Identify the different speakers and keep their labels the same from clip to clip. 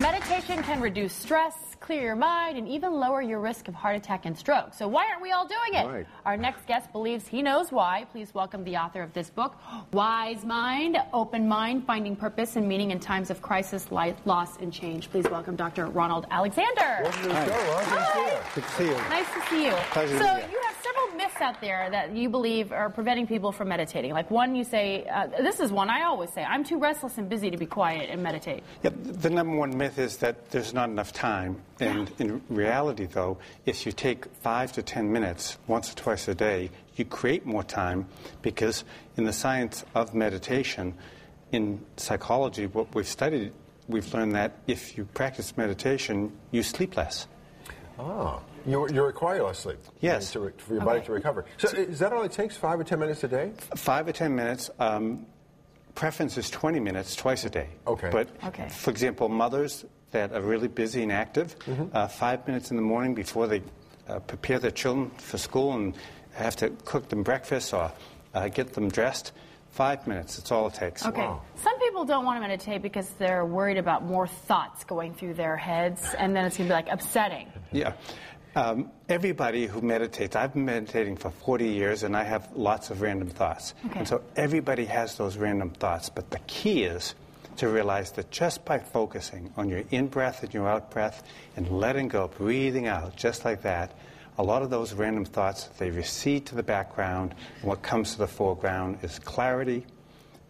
Speaker 1: Meditation can reduce stress, clear your mind, and even lower your risk of heart attack and stroke. So why aren't we all doing it?
Speaker 2: Right.
Speaker 1: Our next guest believes he knows why. Please welcome the author of this book, Wise Mind, Open Mind, Finding Purpose and Meaning in Times of Crisis, Life, Loss, and Change. Please welcome Dr. Ronald Alexander.
Speaker 2: Welcome to the show, Ron.
Speaker 3: Good to see you.
Speaker 1: Nice to see you.
Speaker 3: Pleasure to
Speaker 1: So
Speaker 3: be here.
Speaker 1: you have several myths out there that you believe are preventing people from meditating. Like one, you say, this is one I always say, I'm too restless and busy to be quiet and meditate.
Speaker 3: Yep, the number one myth is that there's not enough time. And in reality, though, if you take 5 to 10 minutes once or twice a day, you create more time, because in the science of meditation, in psychology, what we've studied, we've learned that if you practice meditation, you sleep less.
Speaker 2: Oh, you require less sleep.
Speaker 3: Yes.
Speaker 2: For your body to recover. So is that all it takes, 5 or 10 minutes a day?
Speaker 3: 5 or 10 minutes. Preference is 20 minutes twice a day.
Speaker 2: Okay.
Speaker 3: But, for example, mothers that are really busy and active, 5 minutes in the morning before they prepare their children for school and have to cook them breakfast or get them dressed, 5 minutes, that's all it takes.
Speaker 1: Okay.
Speaker 2: Wow.
Speaker 1: Some people don't want to meditate because they're worried about more thoughts going through their heads, and then it's going to be like upsetting.
Speaker 3: Yeah. Everybody who meditates, I've been meditating for 40 years, and I have lots of random thoughts.
Speaker 1: Okay.
Speaker 3: And so everybody has those random thoughts, but the key is to realize that just by focusing on your in-breath and your out-breath and letting go, breathing out, just like that, a lot of those random thoughts, they recede to the background, and what comes to the foreground is clarity,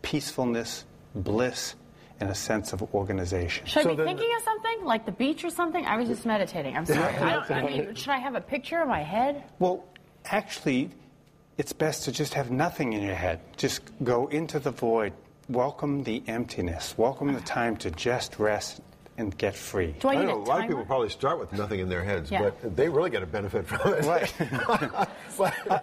Speaker 3: peacefulness, bliss, and a sense of organization.
Speaker 1: Should I be thinking of something, like the beach or something? I was just meditating. I'm sorry. I mean, should I have a picture in my head?
Speaker 3: Well, actually, it's best to just have nothing in your head. Just go into the void. Welcome the emptiness. Welcome the time to just rest and get free.
Speaker 1: Do I need
Speaker 2: know a lot
Speaker 1: timer?
Speaker 2: of people probably start with nothing in their heads,
Speaker 1: Yeah.
Speaker 2: but they really get a benefit from it.
Speaker 3: Right.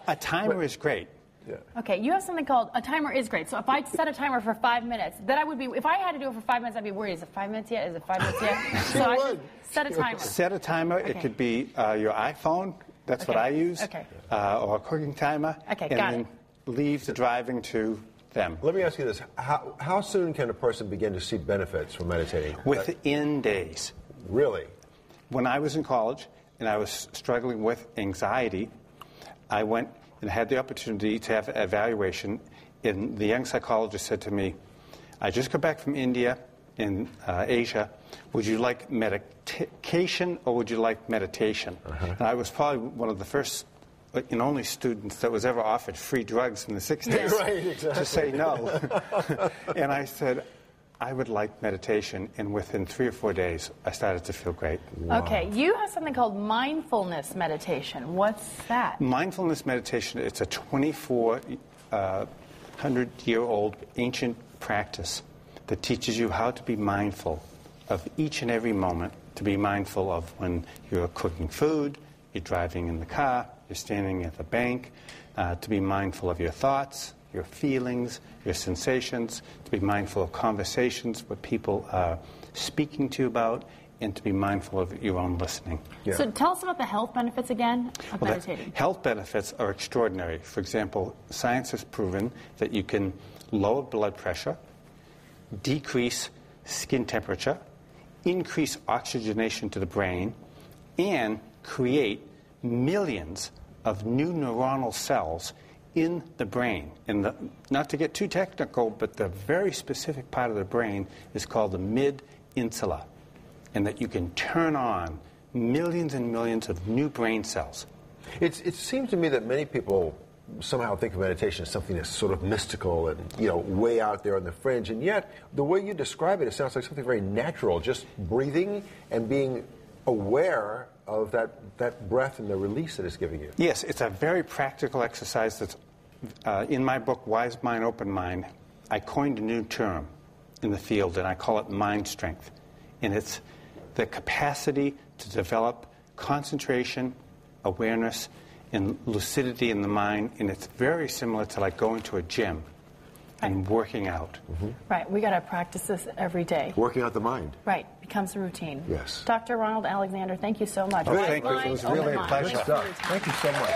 Speaker 3: A timer is great.
Speaker 2: Yeah.
Speaker 1: Okay, you have something called a timer is great. So if I set a timer for 5 minutes, then I would be, if I had to do it for 5 minutes, I'd be worried. Is it 5 minutes yet? Is it 5 minutes yet? So I should set a timer.
Speaker 3: Set a timer.
Speaker 1: Okay.
Speaker 3: It could be your iPhone. That's what I use.
Speaker 1: Okay.
Speaker 3: Or a cooking timer.
Speaker 1: Okay,
Speaker 3: and
Speaker 1: got
Speaker 3: then leave the driving to them.
Speaker 2: Let me ask you this. How soon can a person begin to see benefits from meditating?
Speaker 3: Within days.
Speaker 2: Really?
Speaker 3: When I was in college and I was struggling with anxiety, I went and had the opportunity to have an evaluation, and the young psychologist said to me, I just got back from India in Asia. Would you like medication or would you like meditation? And I was probably one of the first and only students that was ever offered free drugs in the 60s
Speaker 2: Right, exactly.
Speaker 3: to say no. And I said, I would like meditation, and within 3 or 4 days, I started to feel great.
Speaker 2: Wow.
Speaker 1: Okay, you have something called mindfulness meditation. What's that?
Speaker 3: Mindfulness meditation, it's a 2,400-year-old ancient practice that teaches you how to be mindful of each and every moment, to be mindful of when you're cooking food, you're driving in the car, you're standing at the bank, to be mindful of your thoughts, your feelings, your sensations, to be mindful of conversations, what people are speaking to you about, and to be mindful of your own listening.
Speaker 2: Yeah.
Speaker 1: So tell us about the health benefits again of
Speaker 3: Well,
Speaker 1: meditating.
Speaker 3: health benefits are extraordinary. For example, science has proven that you can lower blood pressure, decrease skin temperature, increase oxygenation to the brain, and create millions of new neuronal cells in the brain. And not to get too technical, but the very specific part of the brain is called the mid-insula, and that you can turn on millions and millions of new brain cells.
Speaker 2: It seems to me that many people somehow think of meditation as something that's sort of mystical and, way out there on the fringe. And yet, the way you describe it, it sounds like something very natural, just breathing and being aware of that breath and the release that it's giving you.
Speaker 3: Yes, it's a very practical exercise that's in my book, Wise Mind, Open Mind. I coined a new term in the field, and I call it mind strength. And it's the capacity to develop concentration, awareness, and lucidity in the mind. And it's very similar to like going to a gym and working out.
Speaker 1: Right, we got to practice this every day.
Speaker 2: Working out the mind.
Speaker 1: Right, becomes a routine.
Speaker 2: Yes.
Speaker 1: Dr. Ronald Alexander, thank you so much.
Speaker 3: Oh, thank you.
Speaker 1: Wise
Speaker 3: It was
Speaker 1: Mind,
Speaker 3: really
Speaker 1: Open
Speaker 3: a
Speaker 1: Mind.
Speaker 3: pleasure.
Speaker 1: Thanks for your time.
Speaker 2: Thank you so much.